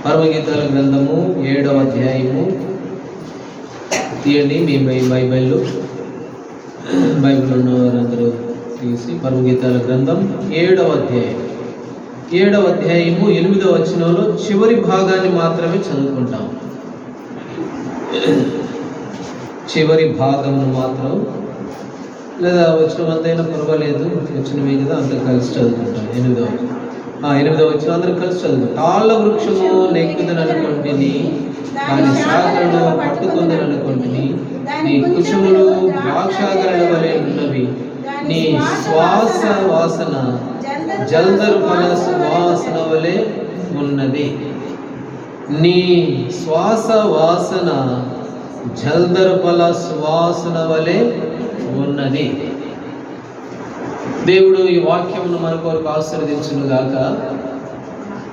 పరమగీతాల గ్రంథము 7వ అధ్యాయము తీయండి. మీ బైబిల్ ఉన్న వారందరూ తీసి పరమగీతాల గ్రంథం 7వ అధ్యాయము 8వ వచనంలో చివరి భాగాన్ని మాత్రమే చదువుకుంటాం. చివరి భాగమును మాత్రం, లేదా వచనం అంతైనా పర్వాలేదు, వచనమే కదా, అంత కలిసి చదువుకుంటాం. 8వ వచనం అందరూ కలిసి చదువుతాం. తాళ్ళ వృక్షము నెక్కుదననుకొంటిని, దాని శాఖలను పట్టుకుందననుకొంటిని, నీ కుశములు ద్రాక్షాగరల వలె ఉన్నవి, నీ శ్వాస వాసన జల్దరు ఫల సువాసన వలె ఉన్నది. నీ శ్వాస వాసన జల్దరు ఫల సువాసన వలె ఉన్నది. దేవుడు ఈ వాక్యమును మన కొరకు ఆశీర్వదించును గాక.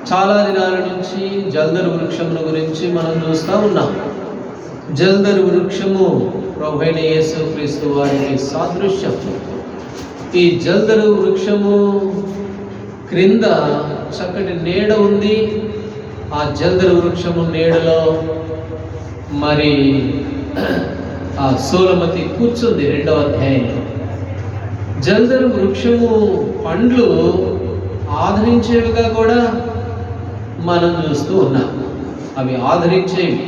చాలా దినాల నుంచి జల్దరు వృక్షమును గురించి మనం చూస్తూ ఉన్నాం. జల్దరు వృక్షము ప్రభువైన యేసుక్రీస్తు వారికి సాదృశ్యం. ఈ జల్దరు వృక్షము క్రింద చక్కటి నీడ ఉంది. ఆ జల్దరు వృక్షము నీడలో మరి ఆ సోలమతి కూర్చుంది. 2వ అధ్యాయంలో జల్దరు వృక్షము పండ్లు ఆదరించేవిగా కూడా మనం చూస్తూ ఉన్నాం. అవి ఆదరించేవి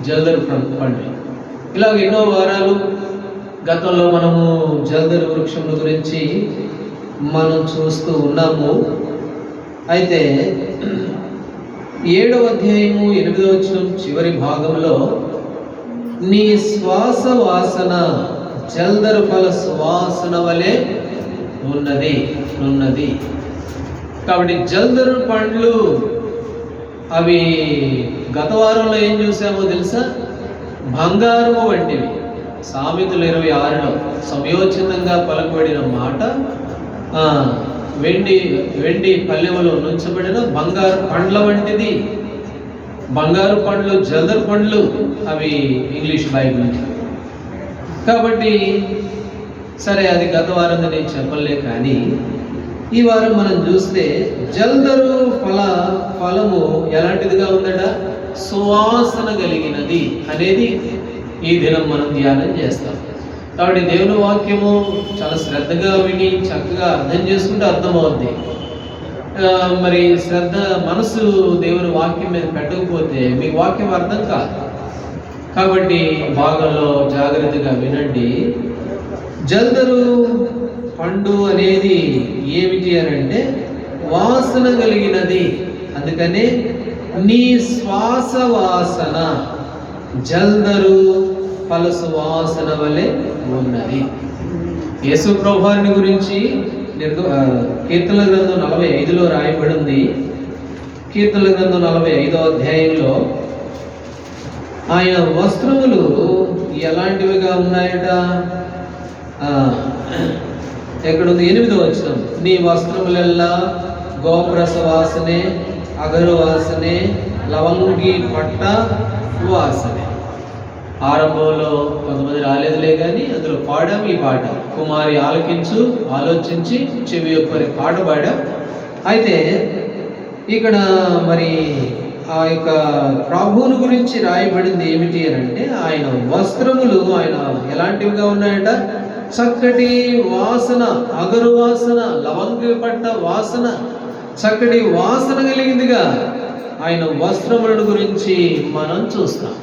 జల్దరు పండ్లు. ఇలాగ ఎన్నో వారాలు గతంలో మనము జల్దరు వృక్షముల గురించి మనం చూస్తూ ఉన్నాము. అయితే 7వ అధ్యాయము 8వ వచనం చివరి భాగంలో నీ శ్వాస వాసన జల్దరు ఫల సువాసన వలె ఉన్నది. కాబట్టి జల్దరు పండ్లు అవి గత వారంలో ఏం చూసామో తెలుసా? బంగారము వంటివి. సామెతలు 26లో సమయోచితంగా పలుకబడిన మాట, వెండి పల్లెములో నుంచబడిన బంగారు పండ్ల వంటిది. బంగారు పండ్లు జల్దరు పండ్లు, అవి ఇంగ్లీష్ బైబిల్. కాబట్టి సరే, అది గత వారంగా నేను చెప్పలే. కానీ ఈ వారం మనం చూస్తే జల్దరు ఫలము ఎలాంటిదిగా ఉందట? సువాసన కలిగినది అనేది ఈ దినం మనం ధ్యానం చేస్తాం. కాబట్టి దేవుని వాక్యము చాలా శ్రద్ధగా విని చక్కగా అర్థం చేసుకుంటే అర్థమవుద్ది. మరి మనసు దేవుని వాక్యం మీద పెట్టకపోతే మీకు వాక్యం అర్థం కాదు. కాబట్టి భాగంలో జాగ్రత్తగా వినండి. జల్దరు పండు అనేది ఏమిటి అని అంటే వాసన కలిగినది. అందుకనే నీ శ్వాస వాసన జల్దరు ఫల సువాసన వలె ఉన్నది. యేసు ప్రభువారిని గురించి కీర్తనల గ్రంథం 45లో రాయబడింది. కీర్తనల గ్రంథం 45వ అధ్యాయంలో ఆయన వస్త్రములు ఎలాంటివిగా ఉన్నాయట? ఎక్కడుంది? 8వ వచనం. నీ వస్త్రములెల్లా గోపురస వాసనే, అగరు వాసనే, లవంగి పట్ట వాసనే. ఆరంభంలో కొంతమంది రాలేదులే కానీ అందులో పాడాం ఈ పాట. కుమారి ఆలకించు, ఆలోచించి చెవి యొక్క పాట పాడాం. అయితే ఇక్కడ మరి ఆ యొక్క ప్రభువుని గురించి రాయబడింది ఏమిటి అని అంటే ఆయన వస్త్రములు ఆయన ఎలాంటివిగా ఉన్నాయట? చక్కటి వాసన, అగరు వాసన, లవంగి పట్ట వాసన, చక్కటి వాసన కలిగిందిగా ఆయన వస్త్రములను గురించి మనం చూస్తాం.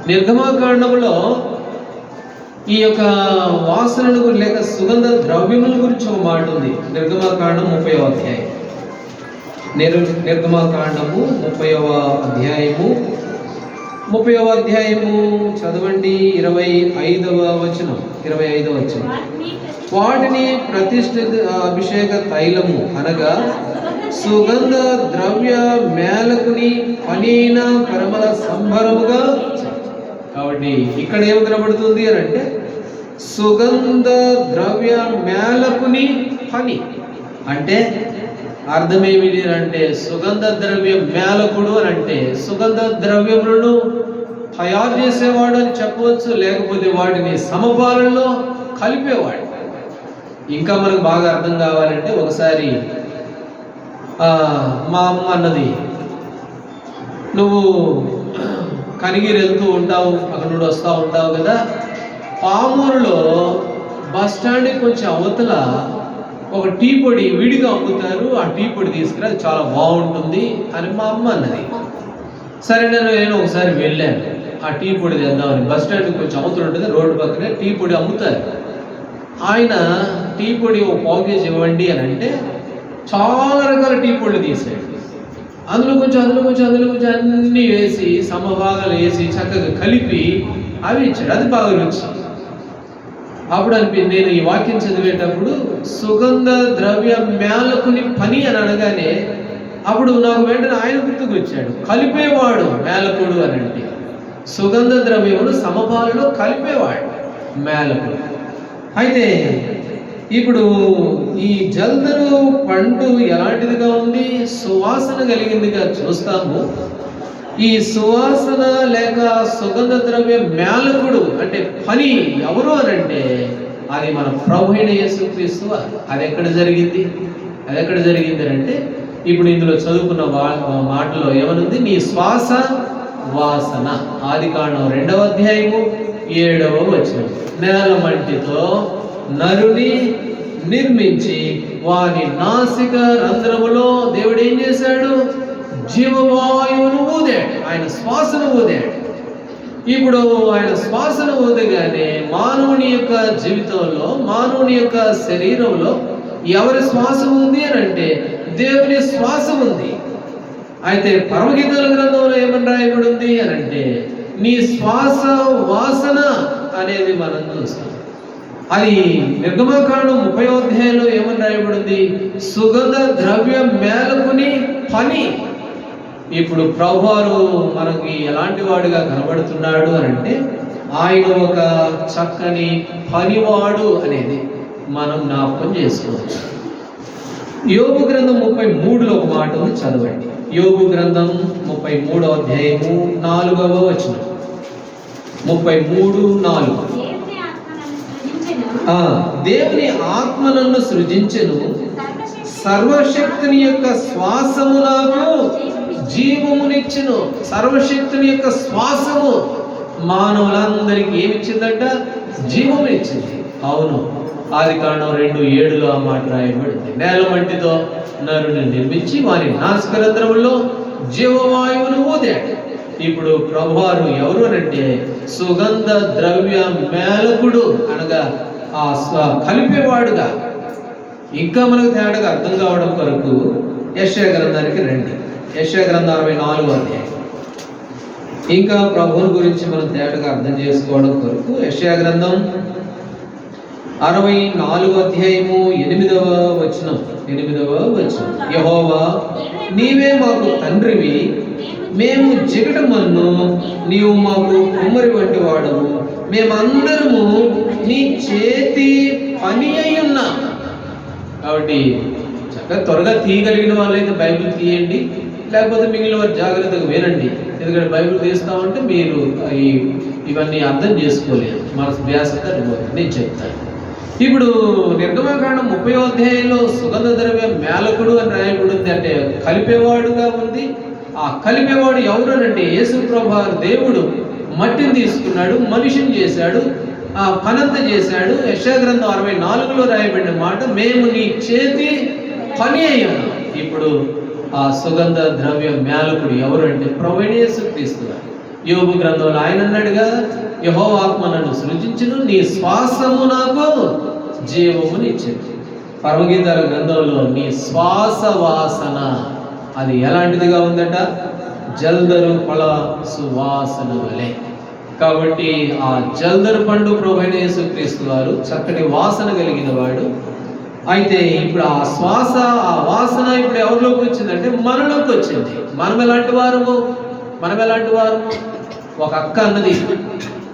నిర్గమాకాండములో ఈ యొక్క వాసనను లేక సుగంధ ద్రవ్యముల గురించి ఒక మాట ఉంది. నిర్గమాకాండం 30వ అధ్యాయం. నిర్గమాకాండము 30వ అధ్యాయము చదవండి. 25వ వచనం. వాటిని ప్రతిష్ఠిత అభిషేక తైలము అనగా సుగంధ ద్రవ్య మేలకుని పనీన పరమల సంభరముగా. కాబట్టి ఇక్కడ ఏమి కనబడుతుంది అని అంటే సుగంధ ద్రవ్య మేలకుని పని అంటే అర్థం ఏమిటి అంటే సుగంధ ద్రవ్య మేలకుడు అని అంటే సుగంధ ద్రవ్యములను తయారు చేసేవాడు అని చెప్పవచ్చు. లేకపోతే వాటిని సమపాలనలో కలిపేవాడు. ఇంకా మనకు బాగా అర్థం కావాలంటే ఒకసారి మా అమ్మ అన్నది, నువ్వు కనిగిరి వెళ్తూ ఉంటావు, అక్కడ నుండి వస్తూ ఉంటావు కదా. పామూరులో బస్ స్టాండ్కి కొంచెం అవతల ఒక టీ పొడి విడిగా అమ్ముతారు, ఆ టీ పొడి తీసుకురా, అది చాలా బాగుంటుంది అని మా అమ్మ అన్నది. సరే నేను ఒకసారి వెళ్ళాను ఆ టీ పొడి తెద్దామని. బస్ స్టాండ్కి కొంచెం అవతల ఉంటుంది, రోడ్డు పక్కనే టీ పొడి అమ్ముతారు. ఆయన టీ పొడి ఒక పావు కేజీ ఇవ్వండి అని అంటే చాలా రకాల టీ పొడులు తీసాడు. అందులో కొంచెం అన్నీ వేసి సమభాగాలు వేసి చక్కగా కలిపి అవి ఇచ్చాడు. అది బాగా రుచి. అప్పుడు నేను ఈ వాక్యం చదివేటప్పుడు సుగంధ ద్రవ్య మేలకుని పని అని అనగానే అప్పుడు నాకు వెంటనే ఆయన గుర్తుకు వచ్చాడు. కలిపేవాడు మేలకుడు అని అంటే సుగంధ ద్రవ్యములు సమపాలలో కలిపేవాడు మేలకుడు. అయితే ఇప్పుడు ఈ జల్దరు పండు ఎలాంటిదిగా ఉంది? సువాసన కలిగిందిగా చూస్తాము. ఈ సువాసన లేక సుగంధ ద్రవ్య మేలకుడు అంటే పని ఎవరు అని అంటే అది మన ప్రభు అయిన యేసుక్రీస్తు. అది ఎక్కడ జరిగింది అని అంటే ఇప్పుడు ఇందులో చదువుకున్న మాటలో ఏమనుంది? నీ శ్వాస వాసన. ఆదికాండం 2వ అధ్యాయము 7వ వచనం. నేల మంటితో నరుని నిర్మించి వాని నాసిక రంధ్రములో దేవుడు ఏం చేశాడు? జీవవాయువును ఊదాడు, ఆయన శ్వాసను ఊదాడు. ఇప్పుడు ఆయన శ్వాసను ఊదగానే మానవుని యొక్క జీవితంలో, మానవుని యొక్క శరీరంలో ఎవరి శ్వాస ఉంది అని అంటే దేవుని శ్వాస ఉంది. అయితే పరమగీతాల గ్రంథంలో ఏమని రాయబడి ఉంది అని అంటే నీ శ్వాస వాసన అనేది మనం చూస్తాం. అది నిర్గమకాండం 30వ అధ్యాయంలో ఏమని రాయబడింది? సుగంధ ద్రవ్య మేలకుని పని. ఇప్పుడు ప్రభువారు మనకి ఎలాంటి వాడుగా కనబడుతున్నాడు అని అంటే ఆయన ఒక చక్కని పనివాడు అనేది మనం జ్ఞాపకం చేసుకోవచ్చు. యోబు గ్రంథం 33లో ఒక మాట ఉంది, చదవండి. యోబు గ్రంథం 33వ అధ్యాయము 4వ వచనం. 33:4. దేవుని ఆత్మ నన్ను సృజించెను, సర్వశక్తుని యొక్క శ్వాసము నాకు జీవమునిచ్చెను. సర్వశక్తుని యొక్క శ్వాసము మానవులందరికీ ఏమిచ్చిందంట? జీవమునిచ్చింది. అవును, ఆదికాండం 2:7లో ఆ మాట రాయబడింది. నేల మట్టితో నరుని నిర్మించి వారి నాసికరంధ్రములో జీవవాయువును ఊదాడు. ఇప్పుడు ప్రభువారు ఎవరు అంటే సుగంధ ద్రవ్య మేలకుడు అనగా ఆ కలిపేవాడుగా. ఇంకా మనకు తేడాగా అర్థం కావడం కొరకు యెషయా గ్రంథానికి రండి. యెషయా గ్రంథం 64వ అధ్యాయం. ఇంకా ప్రభువుని గురించి మనం తేటగా అర్థం చేసుకోవడం కొరకు యెషయా గ్రంథం 64వ అధ్యాయము 8వ వచనం. యెహోవా, నీవే మాకు తండ్రివి, మేము జిగటమన్ను, నీవు మాకు కుమ్మరి వంటి వాడవు, మేమందరము నీ చేతి పని అయి ఉన్నాం. కాబట్టి చక్కగా త్వరగా తీయగలిగిన వాళ్ళైతే బైబిల్ తీయండి, లేకపోతే మిగిలిన వారు జాగ్రత్తగా వినండి. ఎందుకంటే బైబిల్ తీస్తామంటే మీరు ఇవన్నీ అర్థం చేసుకోలేదు, మన వ్యాసత నేను చెప్తాను. ఇప్పుడు నిర్గమకాండం 30వ అధ్యాయంలో సుగంధ ద్రవ్య మేలకుడు అని రాయబడింది, అంటే కలిపేవాడుగా ఉంది. ఆ కలిపేవాడు ఎవరు అంటే యేసు ప్రభువు దేవుడు మట్టిని తీసుకున్నాడు, మనిషిని చేశాడు, ఆ పనంత చేశాడు. యెషయా గ్రంథం 64లో రాయబడిన మాట, మేము నీ చేతి పని అయ్యాను. ఇప్పుడు ఆ సుగంధ ద్రవ్య మేలకుడు ఎవరు అంటే ప్రభువైన యేసుక్రీస్తు. యోబు గ్రంథంలో ఆయన అన్నాడుగా, యెహోవా ఆత్మ నన్ను సృజించును, నీ శ్వాసము నాకు జీవమునిచ్చింది. పరమగీతాల గ్రంథంలో నీ శ్వాస వాసన అది ఎలాంటిదిగా ఉందట? జల్దరు ఫల సువాసన వలె. కాబట్టి ఆ జల్దరు పండు ప్రభువైన యేసుక్రీస్తు వారు చక్కటి వాసన కలిగిన వాడు. అయితే ఇప్పుడు ఆ శ్వాస, ఆ వాసన ఇప్పుడు ఎవరిలోకి వచ్చిందంటే మనలోకి వచ్చింది. మనం ఎలాంటి వారము? ఒక అక్క అన్నది,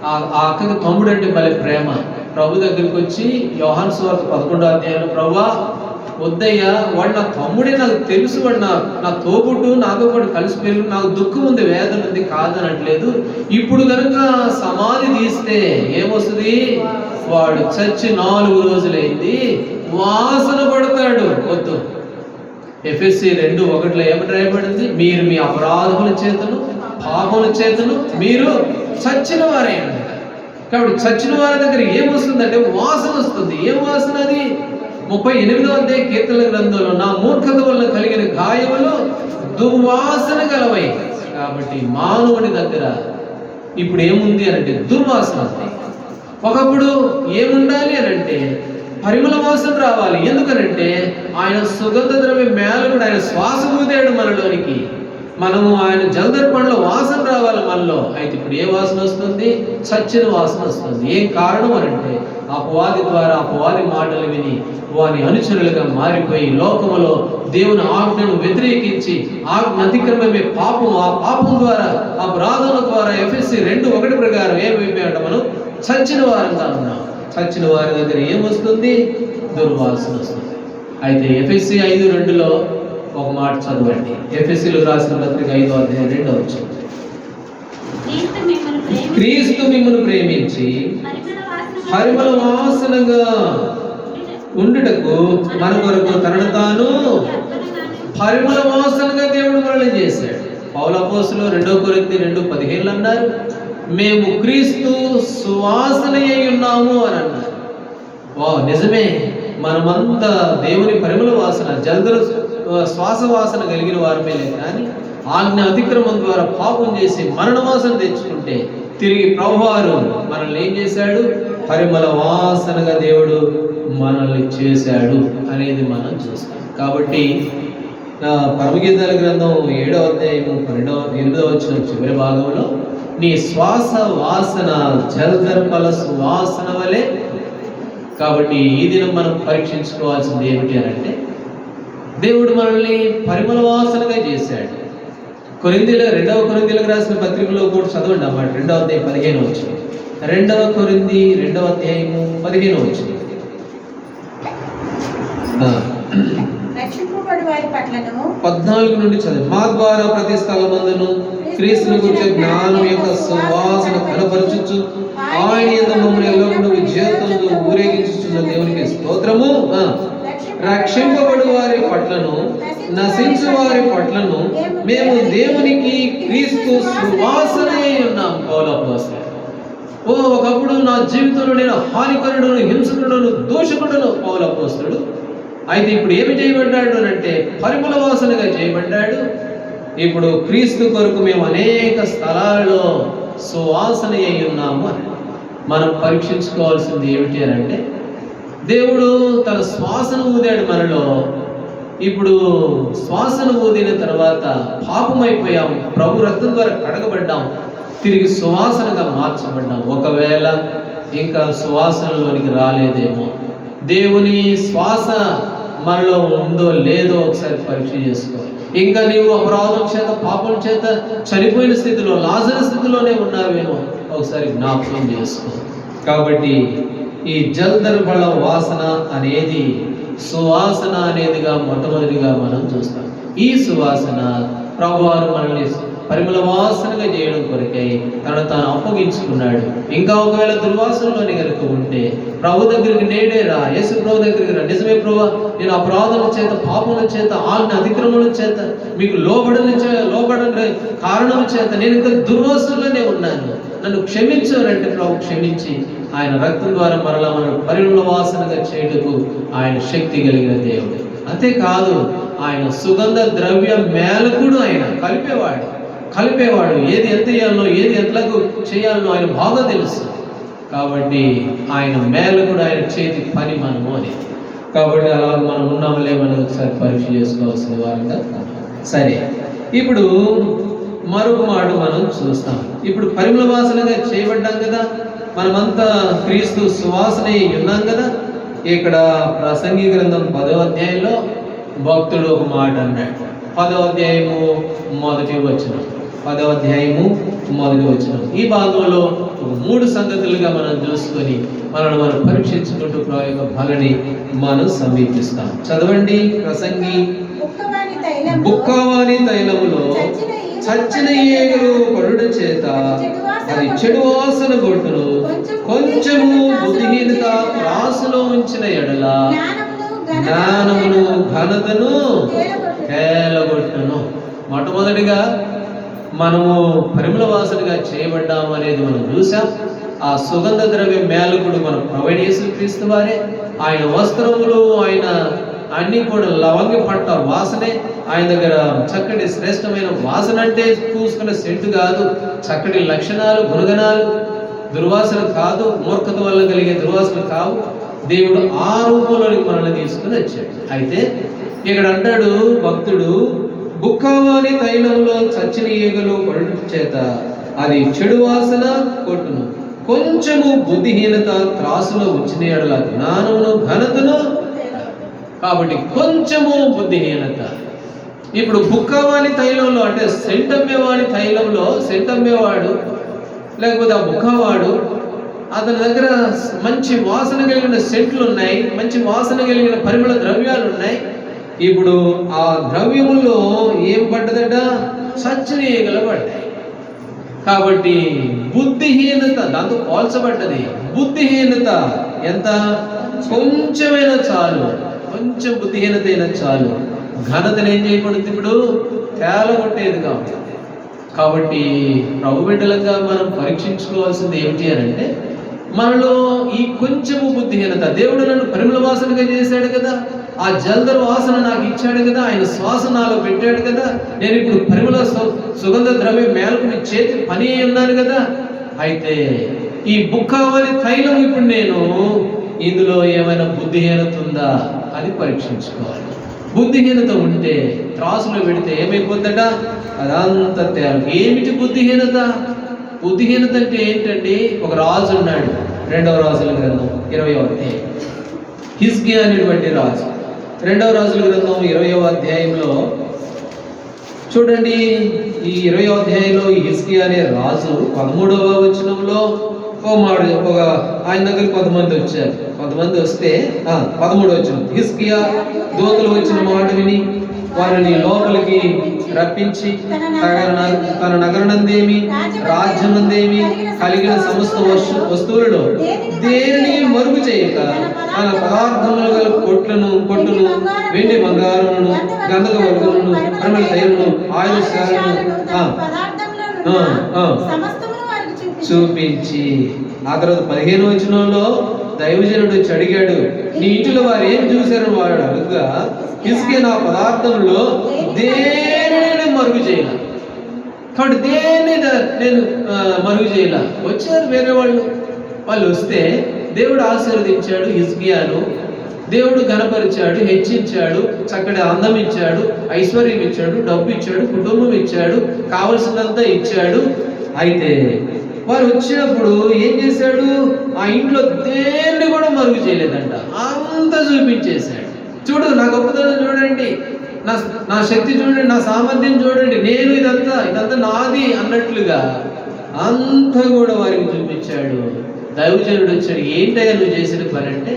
ఆ అక్కకి తమ్ముడు అంటే భలే ప్రేమ. ప్రభు దగ్గరికి వచ్చి యోహాను సువార్త 11వ అధ్యాయంలో, ప్రభువా వద్దయ్యా, వాడు నా తమ్ముడే, నాకు తెలుసు, వాడు నా తోబుట్టు, నాతో పాటు కలిసి పెరుగు, నాకు దుఃఖం ఉంది, వేదన ఉంది, కాదనట్లేదు. ఇప్పుడు కనుక సమాధి తీస్తే ఏమొస్తుంది? వాడు చచ్చి 4 రోజులైంది, వాసన పడతాడు. వద్దు, ఎఫెసీ 2:1 ఏమని రాయబడింది? మీరు మీ అపరాధముల చేతను పాపముల చేతను మీరు చచ్చిన వారే అండి. కాబట్టి చచ్చిన వారి దగ్గర ఏమొస్తుందంటే వాసన వస్తుంది. ఏం వాసన అది? 38వ అధ్యాయ కీర్తనల గ్రంథంలో నా మూర్ఖత వల్ల కలిగిన గాయములు దుర్వాసన గలవై. కాబట్టి మానవుని దగ్గర ఇప్పుడు ఏముంది అనంటే దుర్వాసన ఉంది. ఒకప్పుడు ఏముండాలి అనంటే పరిమళ వాసన రావాలి. ఎందుకనంటే ఆయన సుగంధ ద్రవ్య మేళకుడు, ఆయన శ్వాస ఊదాడు మనలోనికి. మనము ఆయన జలధర పండ్ల వాసన రావాలి మనలో. అయితే ఇప్పుడు ఏ వాసన వస్తుంది? చచ్చిన వాసన వస్తుంది. ఏం కారణం అనంటే అపవాది ద్వారా అపవాది మాటలు విని వారి అనుచరులుగా మారిపోయి లోకములో దేవుని ఆజ్ఞను వ్యతిరేకించి ఆజ్ఞ అతిక్రమమే పాపం. ఆ పాపం ద్వారా ఆ అపరాధముల ద్వారా ఎఫెసీ 2:1 ప్రకారం ఏమైపోయాట? మనం చచ్చిన వారంగా ఉన్నాం. చచ్చిన వారి దగ్గర ఏమొస్తుంది? దుర్వాసన వస్తుంది. అయితే ఎఫెసీ 5:2లో ఒక మాట చదవండి. ఎఫెసీలకు రాసిన పత్రిక 5వ అధ్యాయం 2వ వచనం. క్రీస్తు మిమ్మల్ని ప్రేమించి పరిమళ వాసనగా ఉండుటకు మన కొరకు తనను తాను పరిమళ వాసనగా దేవుడు మనల్ని చేశాడు. పౌలు అపోస్తలులు 2 కొరింథీ 2:15 అన్నారు, మేము క్రీస్తు సువాసన అయి ఉన్నాము అని అన్నారు. నిజమే, మనమంతా దేవుని పరిమళ వాసన జలధర శ్వాస వాసన కలిగిన వారమేలే. కానీ ఆజ్ఞ అతిక్రమం ద్వారా పాపం చేసి మరణ వాసన తెచ్చుకుంటే తిరిగి ప్రభువారు మనల్ని ఏం చేశాడు? పరిమళ వాసనగా దేవుడు మనల్ని చేశాడు అనేది మనం చూస్తాం. కాబట్టి పరమగీతాల గ్రంథం 7వ అధ్యాయం 8వ వచనం చివరి భాగంలో నీ శ్వాస వాసన జలధర్పల సువాసన వలె. కాబట్టి ఈ దినం మనం పరీక్షించుకోవాల్సింది ఏమిటి అంటే దేవుడు మనల్ని పరిమళ వాసనగా చేశాడు. 2వ కొరింథీలకు రాసిన పత్రికలో కూడా చదవండి అన్నమాట. 2వ అధ్యాయం 15 వచనం. 2వ కొరింథీ 2వ అధ్యాయము 15 వచనం. రక్షింపబడు వారి పట్లను 14 నుండి చదవండి. మా ద్వారా ప్రతి స్థలమందును క్రీస్తుని గురించి జ్ఞానం యొక్క సువాసన కనపరచుచు ఆయన యందు మమ్మల్ని ఎల్లప్పుడూ విజేతలతో ఊరేగించుచున్న దేవునికి స్తోత్రము. రక్షింపబడు వారి పట్లను నశించు వారి పట్లను మేము దేవునికి క్రీస్తు సువాసన అయి ఉన్నాం. పౌలు అపోస్తలుడు. ఒకప్పుడు నా జీవితంలో నేను హానికరుడును, హింసకుడును, దోషకుడును పౌలు అపోస్తలుడు. అయితే ఇప్పుడు ఏమి చేయబడ్డాడు అంటే పరిమళ వాసనగా చేయబడ్డాడు. ఇప్పుడు క్రీస్తు కొరకు మేము అనేక స్థలాలలో సువాసన అయి ఉన్నాము అని మనం పరీక్షించుకోవాల్సింది ఏమిటి అని అంటే దేవుడు తన శ్వాసను ఊదాడు మనలో. ఇప్పుడు శ్వాసను ఊదిన తర్వాత పాపమైపోయాం, ప్రభు రక్తం ద్వారా కడగబడ్డాం, తిరిగి సువాసనగా మార్చబడ్డాం. ఒకవేళ ఇంకా సువాసనలోనికి రాలేదేమో, దేవుని శ్వాస మనలో ఉందో లేదో ఒకసారి పరీక్ష చేసుకో. ఇంకా నీవు అపరాధం చేత పాపం చేత చనిపోయిన స్థితిలో, లాజరు స్థితిలోనే ఉన్నావేమో ఒకసారి జ్ఞాపకం చేసుకో. కాబట్టి ఈ జలధర్పల వాసన అనేది సువాసన అనేదిగా మొట్టమొదటిగా మనం చూస్తాం. ఈ సువాసన ప్రభువారు మనల్ని పరిమళ వాసనగా చేయడం కొరకై తను తాను అప్పగించుకున్నాడు. ఇంకా ఒకవేళ దుర్వాసనలోని కనుక ఉంటే ప్రభు దగ్గరికి నేడే రా, యేసు ప్రభు దగ్గరికి రా. నిజమే ప్రభు, నేను అపరాధముల చేత పాపముల చేత ఆజ్ఞ అతిక్రమణల చేత మీకు లోబడని కారణం చేత నేను ఇంకా దుర్వాసనలోనే ఉన్నాను, నన్ను క్షమించారంటే ప్రభు క్షమించి ఆయన రక్తం ద్వారా మరలా మనం పరిమళ వాసనగా చేయుటకు ఆయన శక్తి కలిగిన దేవుడు. అంతేకాదు ఆయన సుగంధ ద్రవ్య మేళకుడు. ఆయన కలిపేవాడు ఏది ఎంత చేయాలనో ఏది ఎంతలకు చేయాలనో ఆయన బాగా తెలుసు. కాబట్టి ఆయన మేళకుడు, ఆయన చేతి పని మనము అని. కాబట్టి అలా మనం ఉన్నామలే మనం ఒకసారి పరీక్ష చేసుకోవాల్సిన వారంగా. సరే, ఇప్పుడు మరొక మాట మనం చూస్తాం. ఇప్పుడు పరిమళ వాసనగా చేయబడ్డాం కదా, మనమంతా క్రీస్తు సువాసన ఉన్నాం కదా. ఇక్కడ ప్రసంగి గ్రంథం 10వ అధ్యాయంలో భక్తుడు ఒక మాట అన్నాడు. 10వ అధ్యాయము 1వ వచనం. 10వ అధ్యాయము 1వ వచనం. ఈ భాగంలో 3 సంగతులుగా మనం చూసుకొని మనల్ని మనం పరీక్షించుకుంటూ ప్రయోగ ఫలని మనం సమీపిస్తాం. చదవండి. ప్రసంగి బుక్కవాని తైలములో చచ్చిన ఏగులు పడుట చేత అది చెడు వాసన కొట్టును, కొంచెము బుద్ధిహీనత రాసులో ఉంచిన ఎడల జ్ఞానమును ఘనతను తేలగొట్టును. మొట్టమొదటిగా మనము పరిమళ వాసనగా చేయబడ్డాము అనేది మనం చూసాం. ఆ సుగంధ ద్రవ్య మేలకుడు మన ప్రభువైన యేసుక్రీస్తు వారే. ఆయన వస్త్రములు, ఆయన అన్నీ కూడా లవంగి పట్ట వాసనే. ఆయన దగ్గర చక్కటి శ్రేష్టమైన వాసన అంటే పూసుకున్న సెంటు కాదు, చక్కటి లక్షణాలు, గుణగణాలు, దుర్వాసన కాదు, మూర్ఖత వల్ల కలిగే దుర్వాసన కావు. దేవుడు ఆ రూపంలోనికి మనల్ని తీసుకుని వచ్చాడు. అయితే ఇక్కడ అంటాడు భక్తుడు, బుక్కవాని తైలంలో చచ్చిన ఈగలు పడుట చేత అది చెడు వాసన కొట్టును. కొంచెము బుద్ధిహీనత త్రాసులో వచ్చిన ఎడల జ్ఞానమును ఘనతను. కాబట్టి కొంచెము బుద్ధిహీనత. ఇప్పుడు బుక్కవాని తైలంలో అంటే సెంటమ్మేవాడి తైలంలో, సెంటమ్మేవాడు లేకపోతే ఆ బుక్కవాడు, అతని దగ్గర మంచి వాసన కలిగిన సెంట్లు ఉన్నాయి, మంచి వాసన కలిగిన పరిమళ ద్రవ్యాలు ఉన్నాయి. ఇప్పుడు ఆ ద్రవ్యములో ఏం పడ్డదట? చచ్చిన ఈగలు పడ్డాయి. కాబట్టి బుద్ధిహీనత దాంతో పోల్చబడ్డది. బుద్ధిహీనత ఎంత? కొంచెమైనా చాలు, కొంచెం బుద్ధిహీనత అయినా చాలు, ఘనతను ఏం చేయకూడదు? ఇప్పుడు తేలగొట్టేది కాబట్టి ప్రభు బిడ్డలుగా మనం పరీక్షించుకోవాల్సింది ఏమిటి అని అంటే, మనలో ఈ కొంచెము బుద్ధిహీనత. దేవుడు నన్ను పరిమళ వాసనగా చేశాడు కదా, ఆ జల్దర వాసన నాకు ఇచ్చాడు కదా, ఆయన శ్వాస నాలో పెట్టాడు కదా, నేను ఇప్పుడు పరిమళ సుగంధ ద్రవ్య మేలకు చేతి పని ఉన్నాను కదా. అయితే ఈ బుక్కవలి తైలం ఇప్పుడు నేను ఇందులో ఏమైనా బుద్ధిహీనత ఉందా అని పరీక్షించుకోవాలి. బుద్ధిహీనత ఉంటే త్రాసులో పెడితే ఏమైపోద్దట? అదంతా తేలు. ఏమిటి బుద్ధిహీనత? బుద్ధిహీనత అంటే ఏంటండి? ఒక రాజు ఉన్నాడు, 2వ రాజుల గ్రంథం 20వ అధ్యాయం. హిజ్కియా అనేటువంటి రాజు. 2వ రాజుల గ్రంథం 20వ అధ్యాయంలో చూడండి. ఈ 20వ అధ్యాయంలో ఈ హిజ్కియా అనే రాజు 13వ వచనంలో ఒక ఆయన దగ్గర కొంతమంది వచ్చారు. కొంతమంది వస్తే 13వ వచనం, హిజ్కియా దూతలు వచ్చిన మాట విని వారిని లోపలికి రప్పించి తన నగరనందేమి రాజ్యమందేమి కలిగిన సమస్త వస్తువులలో దేనిని మరుగు చేయక తన పదార్థములు గల కొట్టును వెండి బంగారమును గంధక వర్గమును పరిమళ తైలమును ఆయుష్కాలను చూపించి, ఆ తర్వాత 15వ వచనంలో దైవజనుడు వచ్చి అడిగాడు, నీ ఇంటిలో వారు ఏం చూశారు? వాడు అడుగుగా, హిజ్కియా నా పదార్థంలో దేనిని మరుగు చేయాల. కాబట్టి దేన్ని నేను మరుగు చేయాల. వచ్చారు వేరే వాళ్ళు వస్తే దేవుడు ఆశీర్వదించాడు హిజ్కియాను. దేవుడు ఘనపరిచాడు, హెచ్చించాడు, చక్కటి అందం ఇచ్చాడు, ఐశ్వర్యం ఇచ్చాడు, డబ్బు ఇచ్చాడు, కుటుంబం ఇచ్చాడు, కావలసినంతా ఇచ్చాడు. అయితే వారు వచ్చినప్పుడు ఏం చేశాడు? ఆ ఇంట్లో దేన్ని కూడా మరుగు చేయలేదంట, అంతా చూపించేశాడు. చూడు, నా గొప్పతనం చూడండి, నా శక్తి చూడండి, నా సామర్థ్యం చూడండి, నేను ఇదంతా నాది అన్నట్లుగా అంతా కూడా వారికి చూపించాడు. దైవజనుడు వచ్చాడు, ఏంటయ్యా నువ్వు చేసిన పని అంటే,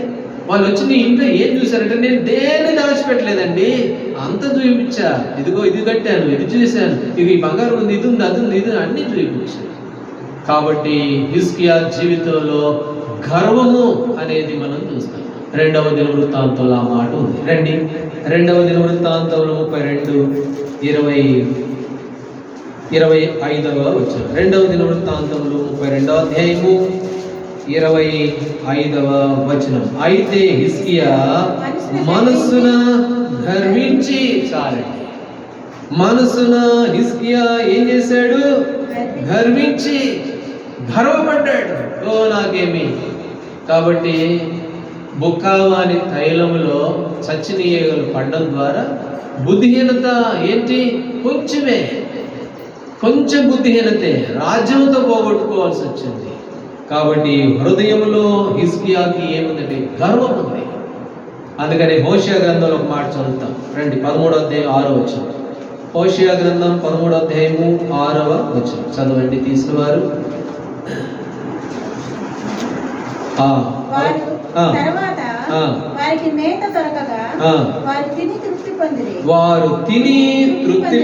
వాళ్ళు వచ్చి నీ ఇంట్లో ఏం చూశారంటే, నేను దేన్ని దాచిపెట్టలేదండి, అంత చూపించా. ఇదిగో ఇది కట్టాను, ఇది చూశాను, ఇది ఈ బంగారం ఉంది, ఇది ఉంది, అది ఉంది, ఇది అన్నీ చూపించాను. కాబట్టి హిజ్కియా జీవితంలో గర్వము అనేది మనం చూస్తాం. 2వ దినవృత్తాంతంలో ఆ మాట ఉంది. రండి, 2వ దినవృత్తాంతంలో 32:25 వచ్చారు. 2వ దినవృత్తాంతంలో 32వ అధ్యాయము 25వ వచనం. అయితే హిజ్కియా మనసున గర్వించి, చాలండి, మనసున హిజ్కియా ఏం చేశాడు? గర్వించి గర్వపడ్డాడు. నాకేమి. కాబట్టి బుక్కవాని తైలములో చచ్చిన ఈగలు పడడం ద్వారా బుద్ధిహీనత ఏంటి? కొంచెం బుద్ధిహీనతే రాజ్యంతో పోగొట్టుకోవాల్సి వచ్చింది. కాబట్టి హృదయంలో హిజ్కియాకి ఏముందంటే గర్వం ఉంది. అందుకని హోషేయ గ్రంథంలో ఒక మాట చదువుతాం. రండి, 13వ అధ్యాయం 6వ వచనం. హోషేయ గ్రంథం 13వ అధ్యాయము 6వ వచనం చదవండి తీసుకున్నారు. వారు తిని తృప్తి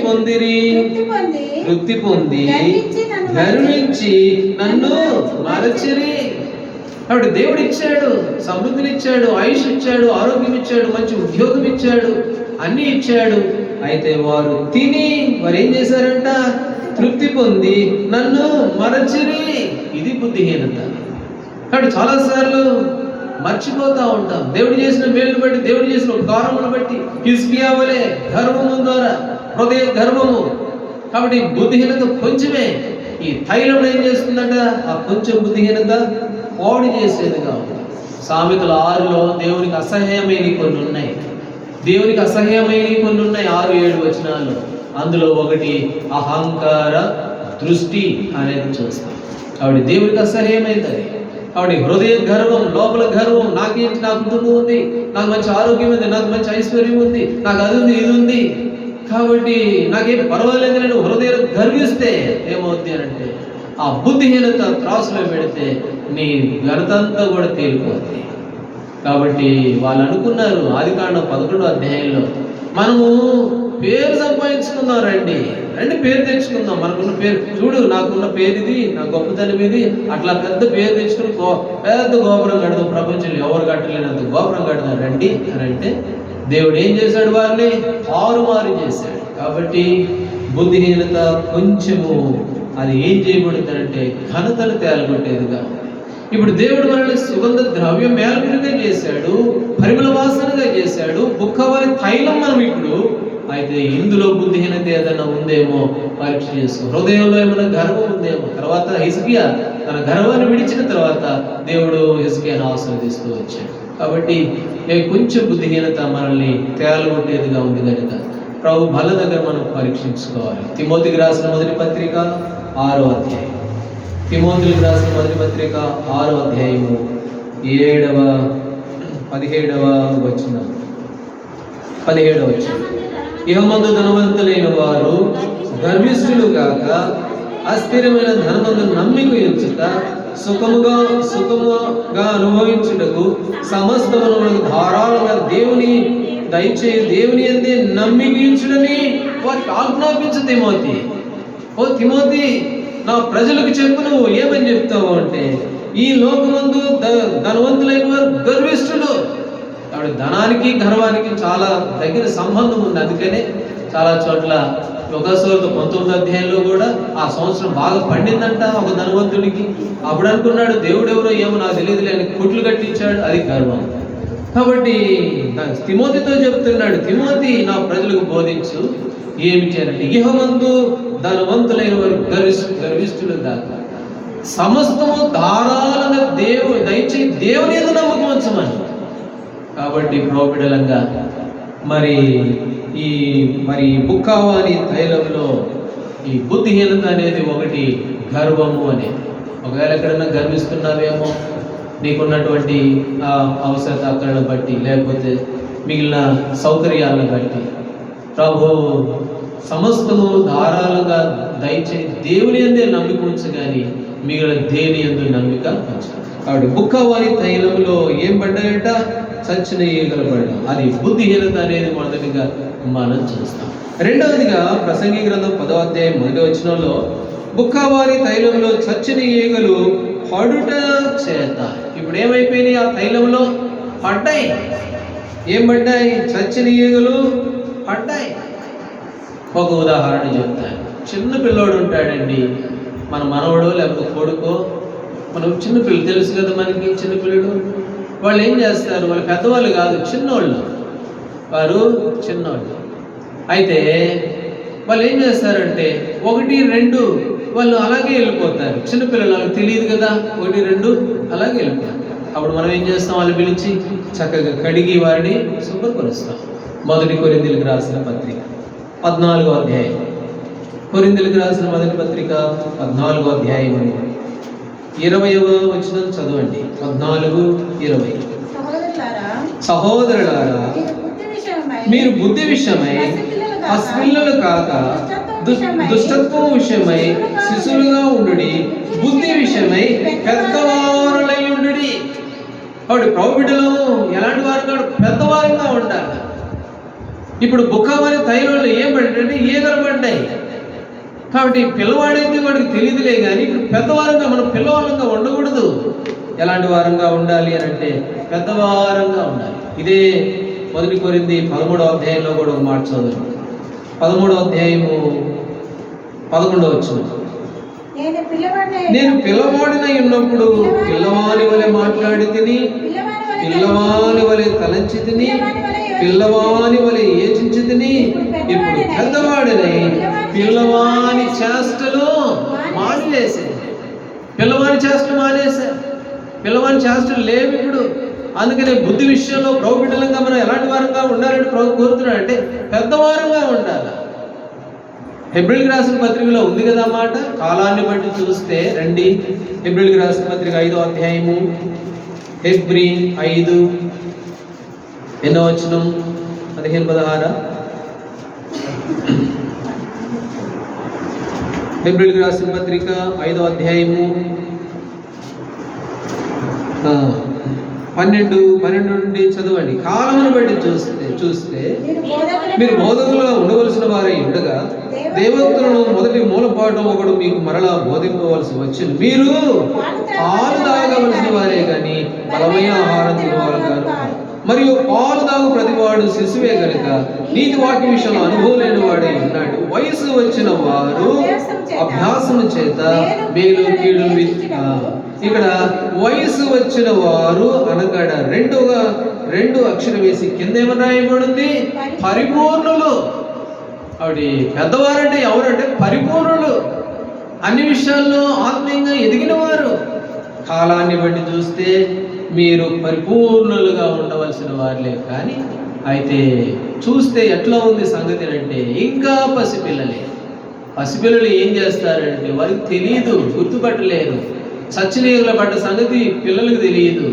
పొంది గర్వించి నన్ను మరచిరి. కాబట్టి దేవుడు ఇచ్చాడు, సమృద్ధిని ఇచ్చాడు, ఆయుష్ ఇచ్చాడు, ఆరోగ్యం ఇచ్చాడు, మంచి ఉద్యోగం ఇచ్చాడు, అన్నీ ఇచ్చాడు. అయితే వారు తిని వారు ఏం చేశారంట? తృప్తి పొంది నన్ను మరచిరి. ఇది బుద్ధిహీనత. కాబట్టి చాలాసార్లు మర్చిపోతా ఉంటాం దేవుడు చేసిన మేలును బట్టి, దేవుడు చేసిన ఉపకారములను బట్టి. హిజ్కియా వలె గర్వము ద్వారా, హృదయ గర్వము. కాబట్టి బుద్ధిహీనత కొంచెమే. ఈ తైలం ఏం చేస్తుందంట? ఆ కొంచెం బుద్ధిహీనత పాడు చేసేదిగా ఉంది. సామెతల 6లో దేవునికి అసహ్యమైన కొన్ని ఉన్నాయి. దేవునికి అసహ్యమైన కొన్ని ఉన్నాయి, 6-7 వచనాలు. అందులో ఒకటి అహంకార దృష్టి అనేది చూస్తాం. కాబట్టి దేవునికి అసహ్యమైంది అది. కాబట్టి హృదయ గర్వం, లోపల గర్వం. నాకేంటి, నా కుటుంబం ఉంది, నాకు మంచి ఆరోగ్యం ఉంది, నాకు మంచి ఐశ్వర్యం ఉంది, నాకు అది ఉంది, ఇది ఉంది, కాబట్టి నాకేం పర్వాలేదు నేను హృదయం గర్విస్తే ఏమవుద్ది అంటే ఆ బుద్ధిహీనత త్రాసులో పెడితే నీ ఘనతంతా కూడా తేలిపోతుంది. కాబట్టి వాళ్ళు అనుకున్నారు ఆదికాండం 11వ అధ్యాయంలో మనము పేరు సంపాదించుకుందాం, రండి పేరు తెచ్చుకుందాం. మనకున్న పేరు చూడు, నాకున్న పేరు ఇది, నా గొప్పతనం ఇది, అట్లా పెద్ద పేరు తెచ్చుకుని పెద్ద గోపురం కడదాం, ప్రపంచంలో ఎవరు కట్టలేనంత గోపురం కడదాం రండి అని అంటే దేవుడు ఏం చేశాడు? వారిని ఆరుమారు చేశాడు. కాబట్టి బుద్ధిహీనత కొంచెము అది ఏం చేయబడుతుందంటే ఘనతను తేలగొట్టేదిగా. ఇప్పుడు దేవుడు మనల్ని సుగంధ ద్రవ్య మేలుకునిగా చేశాడు, పరిమళ వాసనగా చేశాడు, బుక్కవరి తైలం మనం ఇప్పుడు. అయితే ఇందులో బుద్ధిహీనత ఏదైనా ఉందేమో పరీక్ష చేసుకో. హృదయంలో ఏమైనా గర్వం ఉందేమో. తర్వాత హిజ్కియా తన గర్వాన్ని విడిచిన తర్వాత దేవుడు హిజ్కియాను ఆశీర్వదిస్తూ వచ్చాడు. కాబట్టి కొంచెం బుద్ధిహీనత మనల్ని తేలగొట్టేదిగా ఉంది కనుక ప్రభు బల దగ్గర మనం పరీక్షించుకోవాలి. తిమోతికి రాసిన మొదటి పత్రిక 6వ అధ్యాయం. తిమోతికి రాసిన మొదటి పత్రిక 6వ అధ్యాయము 17వ వచనం. ఇహమందు ధనవంతులైన వారు గర్విష్ఠులు కాక అస్థిరమైన ధనమందు నమ్మిక ఉంచుట, సుఖముగా అనుభవించుటకు సమస్తమును మనకు ధారాళంగా దేవుని దయచేయి, దేవుని అందే నమ్మికించుడని వారికి ఆజ్ఞాపించు తిమోతి. ఓ తిమోతి, నా ప్రజలకు చెప్పు, నువ్వు ఏమని చెప్తావు అంటే ఈ లోకమందు ధనవంతులైన వారు గర్విష్ఠులు. కాబట్టి ధనానికి గర్వానికి చాలా దగ్గర సంబంధం ఉంది. అందుకనే చాలా చోట్ల యోగశోర్త 19వ అధ్యాయంలో కూడా ఆ సంవత్సరం బాగా పండిందంట ఒక ధనవంతుడికి. అప్పుడు అనుకున్నాడు దేవుడు ఎవరో ఏమో నాకు తెలియదులే అని కుట్లు కట్టించాడు, అది గర్వం. కాబట్టి తిమోతితో చెప్తున్నాడు, తిమోతి నా ప్రజలకు బోధించు ఏమిటి అంటే ఇహమందు ధనవంతులైన వారు గర్విష్ఠులు దాకా సమస్తము ధారాళంగా దయచేసి దేవుని యందు నమ్మకం ఉంచమని. కాబట్టి ప్రోబిడలంగా మరి బుక్కావాని తైలంలో ఈ బుద్ధిహీనత అనేది ఒకటి, గర్వము అనేది. ఒకవేళ ఎక్కడన్నా గర్విస్తున్నావేమో నీకున్నటువంటి అవసరత అక్కలను బట్టి, లేకపోతే మిగిలిన సౌకర్యాలను బట్టి. ప్రభు సమస్తము ధారాళంగా దయచేసి దేవుని యందే నమ్మిక ఉంచు, కానీ మిగిలిన దేని యందు నమ్మిక ఉంచాలి. కాబట్టి బుక్కవారి తైలంలో ఏం పడ్డాయట? చచ్చిన ఈగలు పడ్డాం. అది బుద్ధిహీనత అనేది మొదటిగా మనం చూస్తాం. రెండవదిగా ప్రసంగి గ్రంథం 10వ అధ్యాయం 1వ వచనంలో బుక్కవారి తైలంలో చచ్చిన ఈగలు పడుట చేత. ఇప్పుడు ఏమైపోయినాయి? ఆ తైలంలో పడ్డాయి. ఏం పడ్డాయి? చచ్చిన ఈగలు పడ్డాయి. ఒక ఉదాహరణ చెప్తాను. చిన్న పిల్లోడు ఉంటాడండి, మన మనవడో లేకపోతే కొడుకో, మనం చిన్నపిల్లలు తెలుసు కదా మనకి. చిన్నపిల్లలు వాళ్ళు ఏం చేస్తారు? వాళ్ళు పెద్దవాళ్ళు కాదు, చిన్నోళ్ళు. వారు చిన్నోళ్ళు. అయితే వాళ్ళు ఏం చేస్తారంటే 1-2 వాళ్ళు అలాగే వెళ్ళిపోతారు. చిన్నపిల్లలు వాళ్ళకి తెలియదు కదా, 1-2 అలాగే వెళ్ళిపోతారు. అప్పుడు మనం ఏం చేస్తాం? వాళ్ళు పిలిచి చక్కగా కడిగి వారిని శుభ్రపరుస్తాం. మొదటి కొరింథీయులకు రాసిన పత్రిక 14వ అధ్యాయం. కొరింథీయులకు రాసిన మొదటి పత్రిక 14వ అధ్యాయం 20వ వచనం చదవండి. 14:20. సహోదరులారా, మీరు బుద్ధి విషయమై పసిపిల్లలు కాక దుష్టత్వం విషయమై శిశువులుగా ఉండుడి, బుద్ధి విషయమై పెద్దవారులై ఉండుడి. కాబట్టి ప్రభుబిడ్డలు ఎలాంటి వారు కాదు, పెద్దవారుగా ఉండాలి. ఇప్పుడు బుక్కవారి తైలంలో ఏం పడ్డాయంటే ఈగలు పడ్డాయి. కాబట్టి పిల్లవాడైతే వాడికి తెలియదులే, కానీ ఇప్పుడు పెద్దవారంగా మనం పిల్లవాళ్ళంగా ఉండకూడదు. ఎలాంటి వారంగా ఉండాలి అని అంటే పెద్దవారంగా ఉండాలి. ఇదే మొదటి కొరింథీ 13వ అధ్యాయంలో కూడా ఒక మాట చదువు. 13వ అధ్యాయము 11వ వచనం. నేను పిల్లవాడినై ఉన్నప్పుడు పిల్లవాని వలె మాట్లాడి తిని, పిల్లవాని వలె తలంచి తిని, పిల్లవాని వలె యోచించి తిని, ఇప్పుడు పెద్దవాడినై పిల్లవాని చేష్టలు మానేసే. పిల్లవాని చేష్టలు మానేసా. పిల్లవాని చేష్టలు లేవు ఇప్పుడు. అందుకనే బుద్ధి విషయంలో ప్రభు బిడ్డలంగా మనం ఎలాంటి వారంగా ఉండాలని ప్రభు కోరుతున్నాడు అంటే పెద్దవారుగా ఉండాలి. హెబ్రీయులకు రాసిన పత్రికలో ఉంది కదా మాట. కాలాన్ని బట్టి చూస్తే రండి, హెబ్రీయులకు రాసిన పత్రిక 5వ అధ్యాయము, హెబ్రీ 5 ఎన్నో వచనం, 15-16. హెబ్రీయులకు రాసిన పత్రిక 5వ అధ్యాయము 12 నుండి చదవండి. కాలమును బట్టి చూస్తే మీరు బోధకులుగా ఉండవలసిన వారై ఉండగా దేవతలను మొదటి మూలపాఠం ఒకడు మీకు మరలా బోధింపవలసి వచ్చింది. మీరు పాలు తాగవలసిన వారే కానీ బలమైన ఆహారం తినవారు కాదు. మరియు పాలు తాగు ప్రతివాడు శిశువే కనుక నీతి వాక్య విషయంలో అనుభవం లేని వాడే ఉన్నాడు. వయసు వచ్చిన వారు అభ్యాసము చేత మేలు కీడు. ఇక్కడ వయసు వచ్చిన వారు అనగాడ రెండు అక్షరం వేసి కింద ఏమని రాయబడింది? పరిపూర్ణులు. ఆవిడ పెద్దవారంటే ఎవరంటే పరిపూర్ణులు, అన్ని విషయాల్లో ఆత్మీయంగా ఎదిగిన వారు. కాలాన్ని బట్టి చూస్తే మీరు పరిపూర్ణులుగా ఉండవలసిన వారులే. కానీ అయితే చూస్తే ఎట్లా ఉంది సంగతి అంటే ఇంకా పసిపిల్లలే. పసిపిల్లలు ఏం చేస్తారంటే వారికి తెలియదు, గుర్తుపట్టలేరు. సచ్చినీరుల పడ్డ సంగతి పిల్లలకు తెలియదు.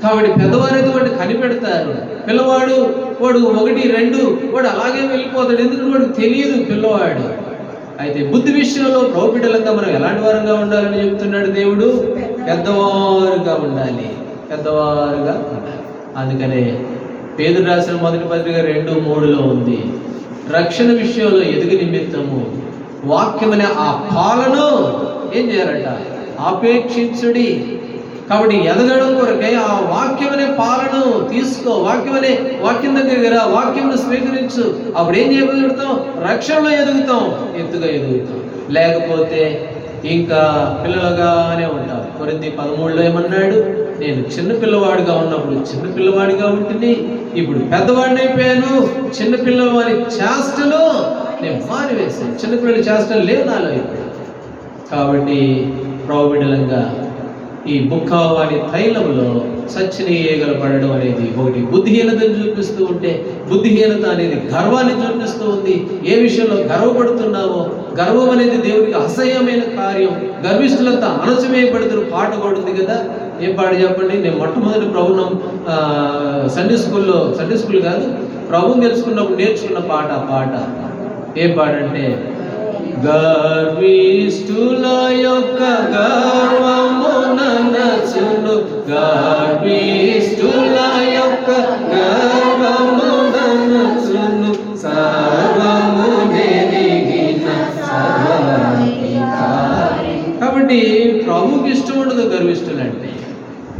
కాబట్టి పెద్దవారైతే వాడిని కనిపెడతారు. పిల్లవాడు వాడు 1, 2 వాడు అలాగే వెళ్ళిపోతాడు. ఎందుకంటే వాడికి తెలియదు పిల్లవాడు. అయితే బుద్ధి విషయంలో ప్రభు బిడ్డలంగా మనం ఎలాంటి వారంగా ఉండాలని చెప్తున్నాడు దేవుడు? పెద్దవారుగా ఉండాలి, పెద్దవారుగా ఉండాలి. అందుకనే పేతురు రాసిన మొదటి పత్రిక 2:3 ఉంది, రక్షణ విషయంలో ఎదుగు నిమిత్తము వాక్యమనే ఆ పాలను ఏం చేయాలంట? ఆపేక్షించుడి. కాబట్టి ఎదగడం కొరకై ఆ వాక్యమనే పాలను తీసుకో. వాక్యం దగ్గర వాక్యంను స్వీకరించు. అప్పుడు ఏం చేయగలుగుతాం? రక్షణలో ఎదుగుతాం, ఎత్తుగా ఎదుగుతాం. లేకపోతే ఇంకా పిల్లలుగానే ఉంటాం. కొరింథీ 13లో ఏమన్నాడు? నేను చిన్న పిల్లవాడిగా ఉన్నప్పుడు చిన్న పిల్లవాడిగా ఉంటుంది, ఇప్పుడు పెద్దవాడిని అయిపోయాను. చిన్న పిల్లవాడి చేష్టలు నేను మానివేశాను. చిన్నపిల్లల చేష్టలు లేవు నాలో ఇప్పుడు. కాబట్టి ప్రౌఢిలంగా ఈ బుక్కవాని తైలంలో సచ్చినీయగల పడడం అనేది ఒకటి బుద్ధిహీనతను చూపిస్తూ ఉంటే, బుద్ధిహీనత అనేది గర్వాన్ని చూపిస్తూ ఉంది. ఏ విషయంలో గర్వపడుతున్నావో, గర్వం అనేది దేవుడికి అసహ్యమైన కార్యం. గర్విష్ఠులంతా అణచివేయబడుతున్న పాట కూడా ఉంది కదా. ఏం పాట చెప్పండి? నేను మొట్టమొదటి ప్రభుత్వం సండే స్కూల్ కాదు, ప్రభుని తెలుసుకున్నప్పుడు నేర్చుకున్న పాట. ఏం పాట అంటే, గర్విష్ఠుల యొక్క గర్వము ననచును, గర్విష్ఠుల యొక్క గర్వము ననచును, సర్వము నెరిగిన సర్వాధికారి. కాబట్టి ప్రభుకి ఇష్టం ఉండదు గర్విష్ఠులు అంటే.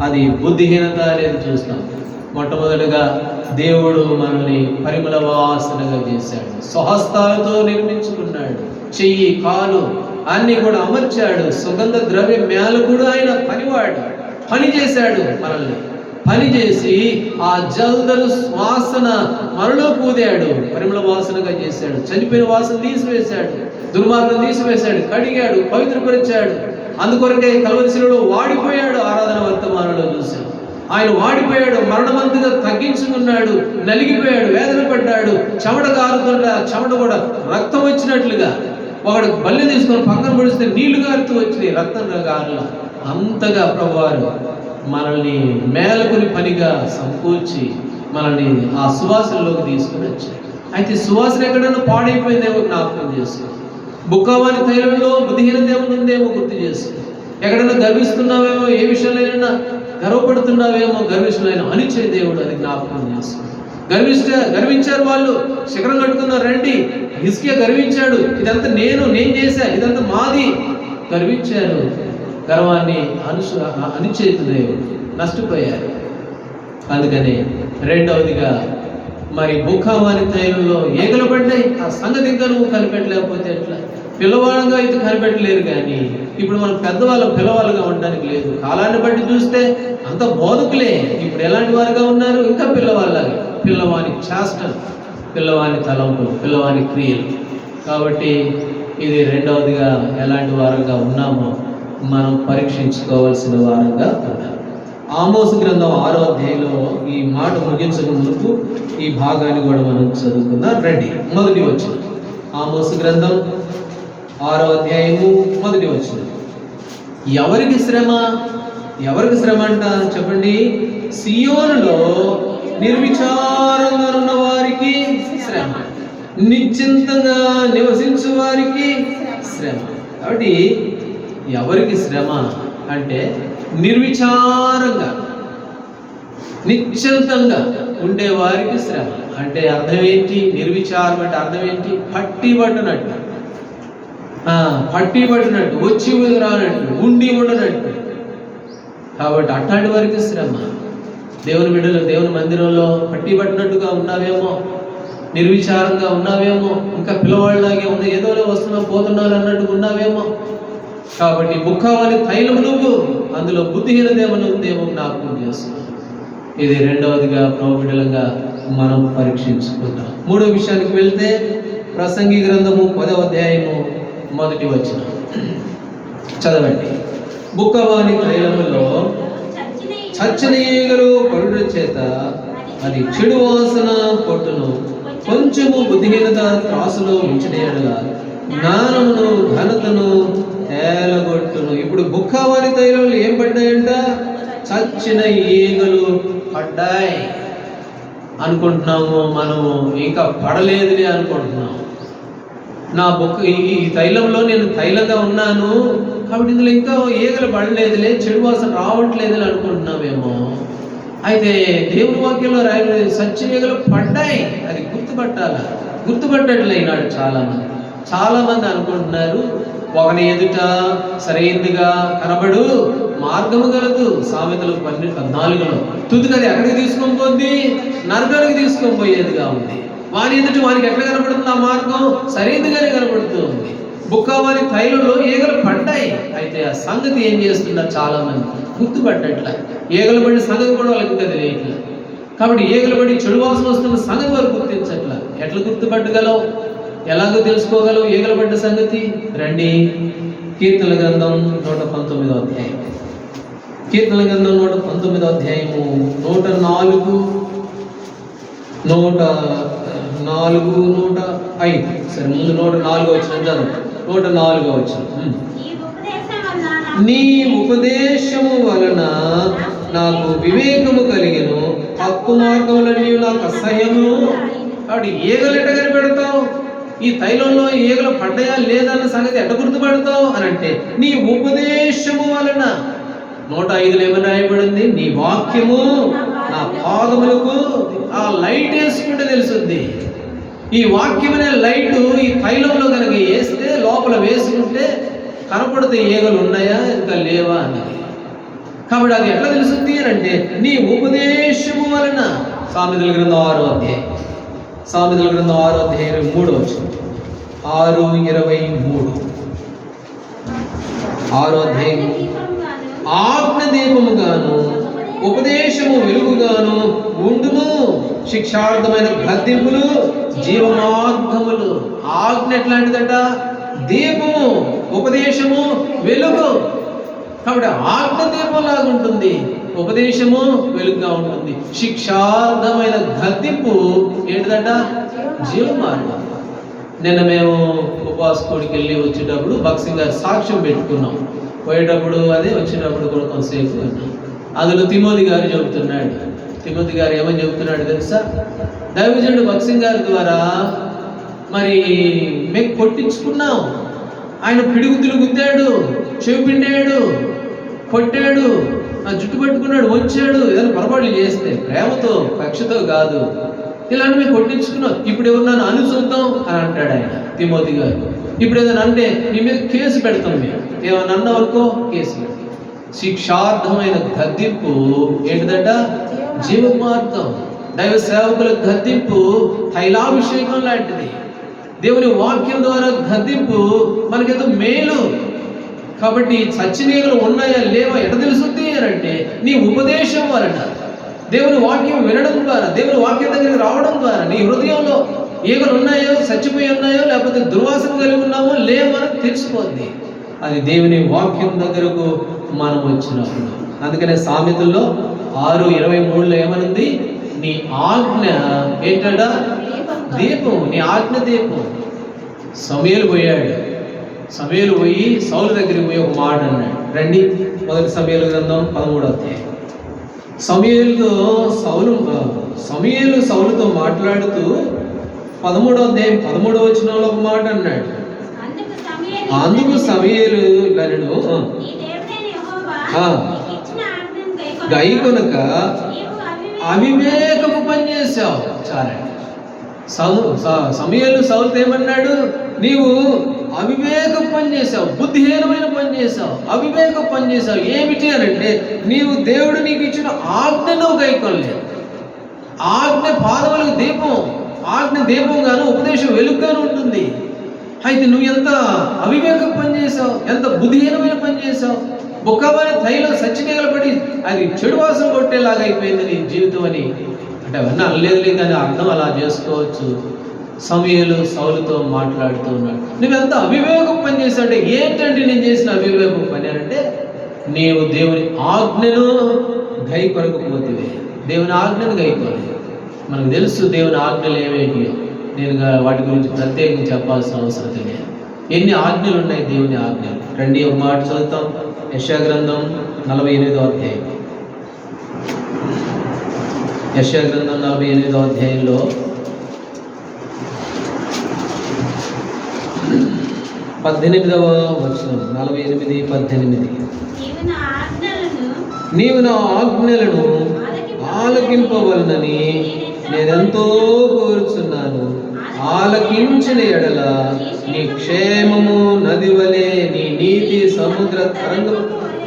అది బుద్ధిహీనత అనేది చూస్తాం. మొట్టమొదటిగా దేవుడు మనల్ని పరిమళ వాసనగా చేశాడు. స్వహస్తాలతో నిర్మించుకున్నాడు. చెయ్యి, కాలు అన్ని కూడా అమర్చాడు. సుగంధ ద్రవ్య మేలు కూడా ఆయన పని చేశాడు. మనల్ని పని చేసి ఆ జల్దరు వాసన మనలో పూదాడు, పరిమళ వాసనగా చేశాడు. చనిపోయిన వాసన తీసివేశాడు, దుర్మార్గం తీసివేశాడు, కడిగాడు, పవిత్రపరిచాడు. అందుకొరకే కల్వరి శిలువలో వాడిపోయాడు. ఆరాధన వర్తమానంలో చూశాడు. ఆయన వాడిపోయాడు, మరణమంతుగా తగ్గించుకున్నాడు, నలిగిపోయాడు, వేదన పడ్డాడు, చెమట కారుతుంటే ఆ చెమట కూడా రక్తం వచ్చినట్లుగా. ఒకడు బల్లి తీసుకొని పక్కన పడిస్తే నీళ్లు కారుతూ వచ్చినాయి, రక్తం కారులా. అంతగా ప్రభువారు మనల్ని మేలకుని పనిగా సమకూర్చి మనల్ని ఆ సువాసనలోకి తీసుకుని వచ్చాడు. అయితే సువాసన ఎక్కడైనా పాడైపోయిందేమో జ్ఞాపకం చేసుకో. బుక్కవాని తైలంలో బుద్ధిహీనత ఏముందేమో గుర్తు చేసుకో. ఎక్కడైనా గర్విస్తున్నావేమో, ఏ విషయంలో గర్వపడుతున్నావేమో, గర్విష్ఠులైన అనిచ్చే దేవుడు అది జ్ఞాపకం చేసుకో. గర్వించారు వాళ్ళు, శిఖరం కట్టుకున్నారు. రండి, హిజ్కియా గర్వించాడు, ఇదంతా నేను చేశా, ఇదంతా మాది. గర్వించారు. గర్వాన్ని అనిచేతు దేవుడు, నష్టపోయారు. అందుకని రెండవదిగా మరి బుక్కవాని తైలంలో ఈగలు పడ్డాయి. ఆ సంగతి ఇంకా నువ్వు కనిపెట్టలేకపోతే ఎట్లా? పిల్లవాళ్ళగా అయితే కనిపెట్టలేరు, కానీ ఇప్పుడు మనం పిల్లవాళ్ళుగా ఉండడానికి లేదు. కాలాన్ని బట్టి చూస్తే అంత బోధకులే. ఇప్పుడు ఎలాంటి వారుగా ఉన్నారు? ఇంకా పిల్లవాళ్ళగా, పిల్లవాని చేష్టలు, పిల్లవాని తలంపులు, పిల్లవాని క్రియలు. కాబట్టి ఇది రెండవదిగా ఎలాంటి వారంగా ఉన్నామో మనం పరీక్షించుకోవాల్సిన వారంగా ఉన్నాం. ఆమోసు గ్రంథం 6వ అధ్యాయంలో ఈ మాట ముగించక ముందు ఈ భాగాన్ని కూడా మనం చదువుకుందాం. రండి. మొదటి వచనం, ఆమోసు గ్రంథం 6వ అధ్యాయము మొదటి వచనం. ఎవరికి శ్రమ? ఎవరికి శ్రమ అంట చెప్పండి. సియోనులో నిర్విచారంగా ఉన్న వారికి శ్రమ, నిశ్చింతంగా నివసించు వారికి శ్రమ. కాబట్టి ఎవరికి శ్రమ అంటే నిర్విచారంగా నిశ్చింతంగా ఉండేవారికి శ్రమ. అంటే అర్థం ఏంటి? నిర్విచారం అంటే అర్థం ఏంటి? పట్టి పట్టినట్టు, వచ్చి రానట్టు, ఉండి ఉండనట్టు. కాబట్టి అట్లాంటి వారికి శ్రమ. దేవుని బిడ్డలు దేవుని మందిరంలో పట్టి పట్టినట్టుగా ఉన్నావేమో, నిర్విచారంగా ఉన్నావేమో, ఇంకా పిల్లవాళ్ళలాగే ఉన్న ఏదో వస్తున్నా పోతున్నారు అన్నట్టుగా ఉన్నావేమో. కాబట్టి బుక్కవాని తైలము నువ్వు, అందులో బుద్ధిహీనదేమని ఉందేమో జ్ఞాపకం చేస్తున్నావు. ఇది రెండవదిగా ప్రభుబిడ్డలంగా మనం పరీక్షించుకుందాం. మూడో విషయానికి వెళ్తే ప్రసంగి గ్రంథము 10వ అధ్యాయము మొదటి వచనం చదవండి. బుక్కవాని తైలములో చచ్చిన ఈగలు పరుడ చేత అది చెడు వాసన కొట్టును, కొంచెము బుద్ధిహీనత త్రాసులో ఉంచిన ఎడల జ్ఞానమును ఘనతను ఏలగొట్టును. ఇప్పుడు బుక్కవాని తైలంలో ఏం పడ్డాయంట? చచ్చిన ఈగలు పడ్డాయి అనుకుంటున్నాము. మనము ఇంకా పడలేదులే అనుకుంటున్నాము. నా ఈ తైలంలో నేను తైలంగా ఉన్నాను కాబట్టి ఇందులో ఇంకా ఈగలు పడలేదులే, చెడు వాసన రావట్లేదులే అనుకుంటున్నామేమో. అయితే దేవుని వాక్యంలో రాయలేదు చచ్చిన ఈగలు పడ్డాయి. అది గుర్తుపట్టట్లే ఈనాడు చాలా మంది అనుకుంటున్నారు ఒకని ఎదుట సరైనదిగా కనబడు మార్గము గలదు. సామెతలు 14లో తుదికది ఎక్కడికి తీసుకొని పోద్ది? నరకానికి తీసుకొని పోయేదిగా ఉంది. వాని ఎదుట వానికి ఎక్కడ కనబడుతుంది? ఆ మార్గం సరైనదిగానే కనబడుతూ ఉంది. బుక్కవాని తైలంలో ఈగలు పడ్డాయి. అయితే ఆ సంగతి ఏం చేస్తున్నారు చాలా మంది? గుర్తుపట్టట్ల. ఈగలు పడిన సంగతి కూడా వాళ్ళకి ఇంకా తెలియట్ల. కాబట్టి ఈగలు పడి చెడు వాసన వస్తున్న సంగతి వారు గుర్తించట్ల. ఎట్లా గుర్తుపట్టగలవు? ఎలాగో తెలుసుకోగలవు ఈగలు పడ్డ సంగతి? రండి. కీర్తనల గ్రంథం 119వ అధ్యాయం. కీర్తనల గ్రంథం 119వ అధ్యాయము 104, 105. సరే, ముందు 104 వచ్చిన చదువు. 104 వచ్చిన. నీ ఉపదేశము వలన నాకు వివేకము కలిగెను, తప్పు మార్గములన్నీ నాకు అసహ్యము. కాబట్టి ఈగలు ఎట్ట కనిపెడతావు? ఈ తైలంలో ఈగలు పడ్డాయా లేదన్న సంగతి ఎట్ట గుర్తుపడతావు అని అంటే నీ ఉపదేశము వలన. 105లో ఏమని రాయబడింది? నీ వాక్యము నా పాదములకు. ఆ లైట్ వేసుకుంటే తెలుస్తుంది. ఈ వాక్యం అనే లైటు ఈ తైలంలో కనుక వేస్తే, లోపల వేసుకుంటే కనపడితే ఈగలు ఉన్నాయా ఇంకా లేవా అనేది. కాబట్టి అది ఎట్లా తెలుస్తుంది అని అంటే నీ ఉపదేశము వలన. సామెతల గ్రంథం 6వ అధ్యాయం, సామెతల గ్రంథం 6వ అధ్యాయం 23 వచ్చింది. 6:23. 6వ అధ్యాయం. ఆజ్ఞ దీపముగాను ఉపదేశము వెలుగుగాను ఉండును, శిక్షార్థమైన గద్దింపులు జీవమార్గములు. ఆజ్ఞ ఎట్లాంటిదట? దీపము, ఉపదేశము వెలుగు. కాబట్టి ఆజ్ఞ దీపంలాగా ఉంటుంది, ఉపదేశము వెలుగుగా ఉంటుంది. శిక్షార్థమైన గద్దింపు ఏంటిదట? జీవమార్గం. నిన్న మేము ఉపవాస కోడికి వెళ్ళి వచ్చేటప్పుడు భక్సింగ్ గారు సాక్ష్యం పెట్టుకున్నాం. పోయేటప్పుడు అదే, వచ్చేటప్పుడు కూడా కొంతసేపు విన్నాం. అందులో తిమోతి గారు చెబుతున్నాడు. తిమోతి గారు ఏమని చెబుతున్నాడు తెలుసా? దైవజనుడు భక్సింగ్ గారి ద్వారా మరి మేము కొట్టించుకున్నాం. ఆయన పిడుగుతులు గుద్దాడు, చెవి పిండాడు, కొట్టాడు, ఆ జుట్టు పట్టుకున్నాడు, వచ్చాడు. ఏదైనా పొరపాట్లు చేస్తే ప్రేమతో, కక్షతో కాదు, ఇలాంటి మేము కొట్టించుకున్నాం. ఇప్పుడు ఎవరు అను చూద్దాం అని అంటాడు ఆయన, తిమోతి గారు. ఇప్పుడు ఏదైనా అంటే నీ మీద కేసు పెడతాం, మేము ఏమన్నా అన్నాం అనుకో కేసు పెడతాం. శిక్షార్థమైన గద్దింపు ఏంటిదట? జీవ మార్గం. దైవ సేవకుల గద్దింపు తైలాభిషేకం లాంటిది. దేవుని వాక్యం ద్వారా గద్దింపు మనకేదో మేలు. కాబట్టి చచ్చినీగలు ఉన్నాయా లేవా ఎట తెలుసుద్ది అని అంటే నీ ఉపదేశం వలన, దేవుని వాక్యం వినడం ద్వారా, దేవుని వాక్యం దగ్గరికి రావడం ద్వారా నీ హృదయంలో ఈగలు ఉన్నాయో, చచ్చిపోయి ఉన్నాయో, లేకపోతే దుర్వాసన కలిగి ఉన్నామో లేవో అని తెలిసిపోద్ది. అది దేవుని వాక్యం దగ్గరకు మనం వచ్చినప్పుడు. అందుకనే సామెతల్లో 6:23 ఏమనుంది? నీ ఆజ్ఞ ఏంటంట? దీపం. నీ ఆజ్ఞ దీపం. సమూయేలు పోయాడు. సమూయేలు పోయి సౌలు దగ్గరికి పోయి ఒక మాట అన్నాడు. రండి, 1 సమూయేలు గ్రంథం 13వ అధ్యాయం. సమూయేలు సౌలుతో మాట్లాడుతూ 13వ అధ్యాయం 13వ వచనంలో ఒక మాట అన్నాడు. అందుకు సమూయేలు ఇలానెను, గైకొనక అవివేకపు పని చేశావు. చాలండి. సమూయేలు సౌలుతో ఏమన్నాడు? నీవు అవివేక పని చేశావు, బుద్ధిహీనమైన పని చేశావు, అవివేక పని చేశావు. ఏమిటి అని అంటే నీవు దేవుడు నీకు ఇచ్చిన ఆజ్ఞను గైకొనలేదు. ఆజ్ఞ పాదములకు దీపం, ఆజ్ఞ దీపంగాను ఉపదేశం వెలుగుగాను ఉంటుంది. అయితే నువ్వు ఎంత అవివేక పని చేశావు, ఎంత బుద్ధిహీనమైన పని చేశావు. బొక్కమని తైలో సచ్చినీగలు పడి అది చెడు వాసన కొట్టేలాగా అయిపోయింది నీ జీవితం అని అంటే అవన్నీ అనలేదు, కానీ అర్థం అలా చేసుకోవచ్చు. సమూయేలు సౌలుతో మాట్లాడుతూ ఉన్నాడు. నువ్వెంత అవివేకం పని చేశావు అంటే ఏంటంటే నేను చేసిన అవివేకం పని అని అంటే నీవు దేవుని ఆజ్ఞను గై కొరకపోతే, దేవుని ఆజ్ఞను గైకోలేదు. మనకు తెలుసు దేవుని ఆజ్ఞలు ఏమేంటియో. నేను వాటి గురించి ప్రత్యేకంగా చెప్పాల్సిన అవసరం లేదు. ఎన్ని ఆజ్ఞలు ఉన్నాయి దేవుని ఆజ్ఞలు. రండి ఒక మాట చదువుతాం. యెషయా గ్రంథం 48వ అధ్యాయం. యెషయా గ్రంథం 48వ అధ్యాయంలో 18వ వచనం. 48:18. నీవు నా ఆజ్ఞలను ఆలకింపవలనని నేనెంతో కోరుచున్నాను. ఆలకించిన ఎడల నీ క్షేమము నది వలె, నీ నీతి సముద్ర తరంగం.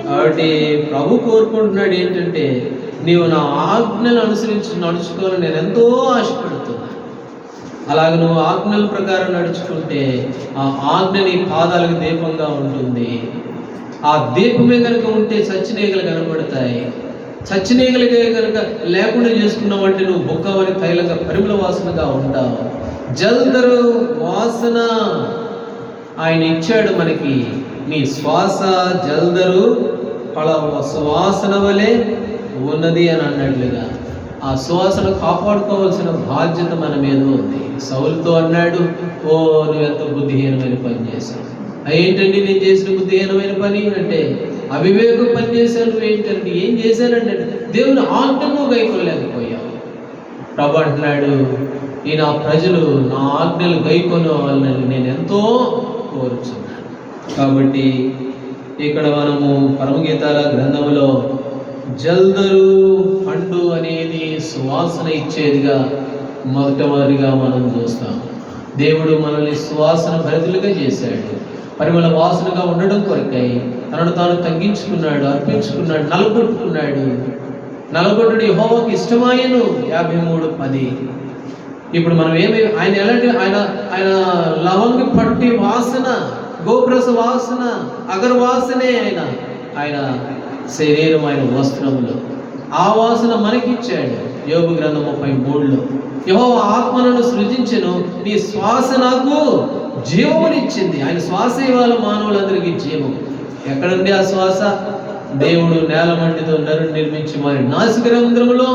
కాబట్టి ప్రభు కోరుకుంటున్నాడు ఏంటంటే నీవు నా ఆజ్ఞలు అనుసరించి నడుచుకోవాలని నేను ఎంతో ఆశపడుతున్నాను. అలాగే నువ్వు ఆజ్ఞల ప్రకారం నడుచుకుంటే ఆ ఆజ్ఞ నీ పాదాలకు దీపంగా ఉంటుంది. ఆ దీపమే కనుక ఉంటే చచ్చినీగలు కనబడతాయి. చచ్చినీగలుగా కనుక లేకుండా చేసుకున్నావంటే నువ్వు బొక్కవని తైలంగా పరిమళ వాసనగా ఉంటావు. జల్దరు వాసన ఆయన ఇచ్చాడు మనకి. నీ శ్వాస జల్దరు ఫల సువాసన వలె ఉన్నది అని అన్నట్లుగా ఆ సువాసన కాపాడుకోవాల్సిన బాధ్యత మన మీద ఉంది. సౌలుతో అన్నాడు, ఓ నువ్వెంత బుద్ధిహీనమైన పని చేశావు. ఏంటండి నేను చేసిన బుద్ధిహీనమైన పని అంటే అవివేకం పని చేశాను. నువ్వేంటంటే ఏం చేశానంటే దేవుని ఆజ్ఞను గైకొనలేకపోయావు. ప్రభు అంటున్నాడు, ఈ నా ప్రజలు నా ఆజ్ఞలు గైకొనవాలని నేను ఎంతో కోరుచున్నాను. కాబట్టి ఇక్కడ మనము పరమగీతాల గ్రంథంలో జల్దరు పండు అనేది సువాసన ఇచ్చేదిగా మొదటివారిగా మనం చూస్తాం. దేవుడు మనల్ని సువాసన భరితులుగా చేశాడు. పరిమళ వాసనగా ఉండడం కొరకై తనను తాను తగ్గించుకున్నాడు, అర్పించుకున్నాడు, నలగొట్టుకున్నాడు. నలగొట్టుడు యెహోవాకు ఇష్టమాయను 53:10. ఇప్పుడు మనం ఆయన ఎలాంటి ఆయన లవంగి పట్టి వాసన, గోప్రస వాసన, అగరు వాసనే ఆయన శరీరం, ఆయన వస్త్రములు. ఆ వాసన మనకిచ్చాడు. యోబు గ్రంథం 33లో యెహోవా ఆత్మలను సృజించెను, నీ శ్వాస నాకు జీవమునిచ్చింది. ఆయన శ్వాస ఇవాళ మానవులందరికీ జీవం. ఎక్కడుంది ఆ శ్వాస? దేవుడు నేల మట్టితో నరుని నిర్మించి వారి నాసికారంధ్రములో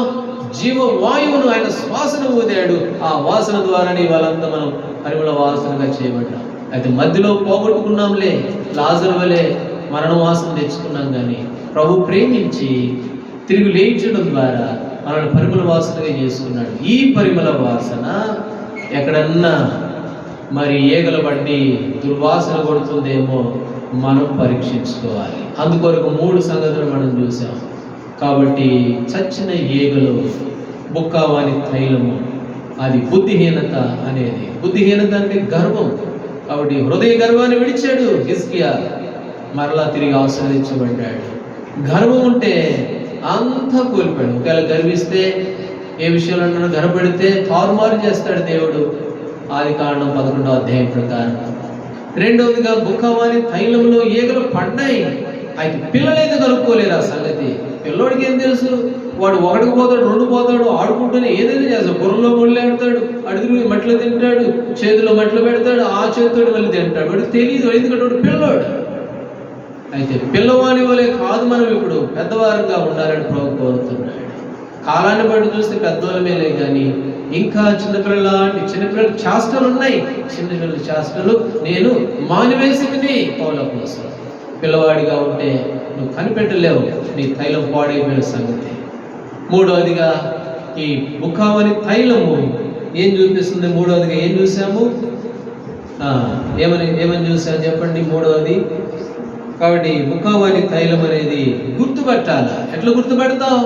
జీవ వాయువును ఆయన శ్వాసను ఊదాడు. ఆ వాసన ద్వారానే వాళ్ళంతా మనం పరిమళ వాసనగా చేయబడ్డాం. అయితే మధ్యలో పోగొట్టుకున్నాంలే, లాజరు వలె మరణ వాసన తెచ్చుకున్నాం. కానీ ప్రభు ప్రేమించి తిరిగి లేచడం ద్వారా మనల్ని పరిమళ వాసనగా చేసుకున్నాడు. ఈ పరిమళ వాసన ఎక్కడన్నా మరి ఈగలు పడి దుర్వాసన కొడుతుందేమో మనం పరీక్షించుకోవాలి. అందుకొరకు 3 సంగతులు మనం చూసాం. కాబట్టి చచ్చిన ఈగలు, బుక్కవాని తైలము, అది బుద్ధిహీనత అనేది. బుద్ధిహీనత అంటే గర్వం. కాబట్టి హృదయ గర్వాన్ని విడిచాడు హిజ్కియా, మరలా తిరిగి ఆశీర్వదించబడ్డాడు. గర్వం ఉంటే అంతా కోల్పోయాడు. ఒకవేళ గర్విస్తే ఏ విషయంలో అంటున్నా ఘనపెడితే తారుమారు చేస్తాడు దేవుడు. ఆదికాండం 11వ అధ్యాయం ప్రకారం. రెండవదిగా బుక్కవాని తైలంలో ఈగలు పడ్డాయి, అయితే పిల్లలైతే కనుక్కోలేరు ఆ సంగతి. పిల్లోడికి ఏం తెలుసు? వాడు ఒకటికి పోతాడు, రెండు పోతాడు, ఆడుకుంటూనే ఏదైనా చేస్తాడు. బుర్రలో ముళ్ళేడతాడు, అడుగులు మట్లో తింటాడు, చేతిలో మట్లో పెడతాడు, ఆ చేతితోటి మళ్ళీ తింటాడు. వాడికి తెలియదు, ఎందుకంటే వాడు పిల్లోడు. అయితే పిల్లవాడి వలె కాదు, మనం ఇప్పుడు పెద్దవారంగా ఉండాలని ప్రభు కోరుతున్నాడు. కాలాన్ని బట్టి చూస్తే పెద్దవాళ్ళ మేలే కానీ ఇంకా చిన్నపిల్లల చేష్టలు ఉన్నాయి. చిన్నపిల్లల చేష్టలు నేను మానివేసింది పౌల కోసం. పిల్లవాడిగా ఉంటే నువ్వు కనిపెట్టలేవు, నీ తైలం పాడైపోయిన సంగతి. మూడవదిగా ఈ ముఖావని తైలము ఏం చూపిస్తుంది? మూడవదిగా ఏం చూసాము? ఏమని చూసాము చెప్పండి? మూడవది కాబట్టి ముఖావని తైలం అనేది గుర్తుపట్టాల. ఎట్లా గుర్తుపడతావు?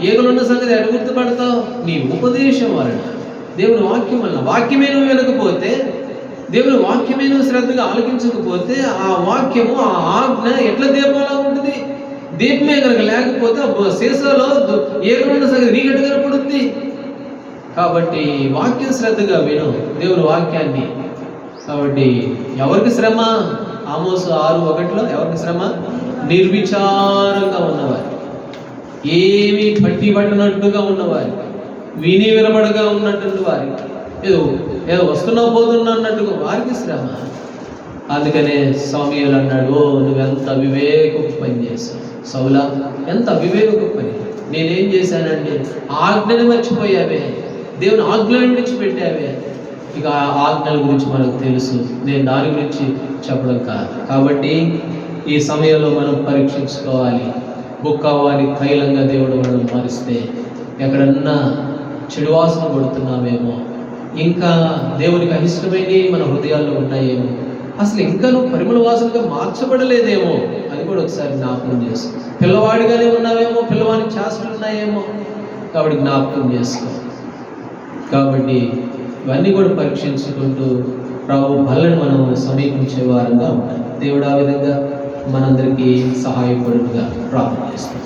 ఈగలున్న సంగతి ఎట్లా గుర్తుపడతావు? నీ ఉపదేశం వలన, దేవుని వాక్యం వలన. వాక్యమే నువ్వు వినకపోతే, దేవుని వాక్యమే నువ్వు శ్రద్ధగా ఆలకించకపోతే, ఆ వాక్యము ఆ ఆజ్ఞ ఎట్లా దీపంలా ఉంటుంది? దీపమే కనుక లేకపోతే సీసాలో ఈగలున్న సంగతి నీకెట్టు కనపడుద్ది? కాబట్టి వాక్యం శ్రద్ధగా విను, దేవుని వాక్యాన్ని. కాబట్టి ఎవరికి శ్రమ? ఆమోసు 6:1 ఎవరికి శ్రమ? నిర్విచారంగా ఉన్నవారు, ఏమీ పట్టి పట్టినట్టుగా ఉన్నవారు, విని వినబడగా ఉన్నటువంటి వారికి, ఏదో వస్తున్నా పోతున్నా అన్నట్టుగా వారికి శ్రమ. అందుకనే సమూయేలు అన్నాడు, నువ్వెంత అవివేకపు పని చేశావు సౌలా, ఎంత అవివేకపు పని. నేనేం చేశానంటే ఆజ్ఞని మర్చిపోయావే, దేవుని ఆజ్ఞలను విడిచిపెట్టావే. ఇక ఆ ఆజ్ఞల గురించి మనకు తెలుసు, నేను దాని గురించి చెప్పడం కాదు. కాబట్టి ఈ సమయంలో మనం పరీక్షించుకోవాలి. బుక్కవాని తైలంగా దేవుడు మనం మారిస్తే ఎక్కడన్నా చెడు వాసన కొడుతున్నామేమో, ఇంకా దేవునికి అయిష్టమైనవి మన హృదయాల్లో ఉన్నాయేమో, అసలు ఇంకా నువ్వు పరిమళ వాసనగా మార్చబడలేదేమో, అది కూడా ఒకసారి జ్ఞాపకం చేసుకో. పిల్లవాడిగానే ఉన్నావేమో, పిల్లవాడి చేష్టలు ఉన్నాయేమో, కాబట్టి జ్ఞాపకం చేసుకో. కాబట్టి ఇవన్నీ కూడా పరీక్షించుకుంటూ ప్రభు బలను మనం సమీపించే వారంగా ఉంటాం. దేవుడు ఆ విధంగా మనందరికీ సహాయపడుగా ప్రార్థన చేస్తాం.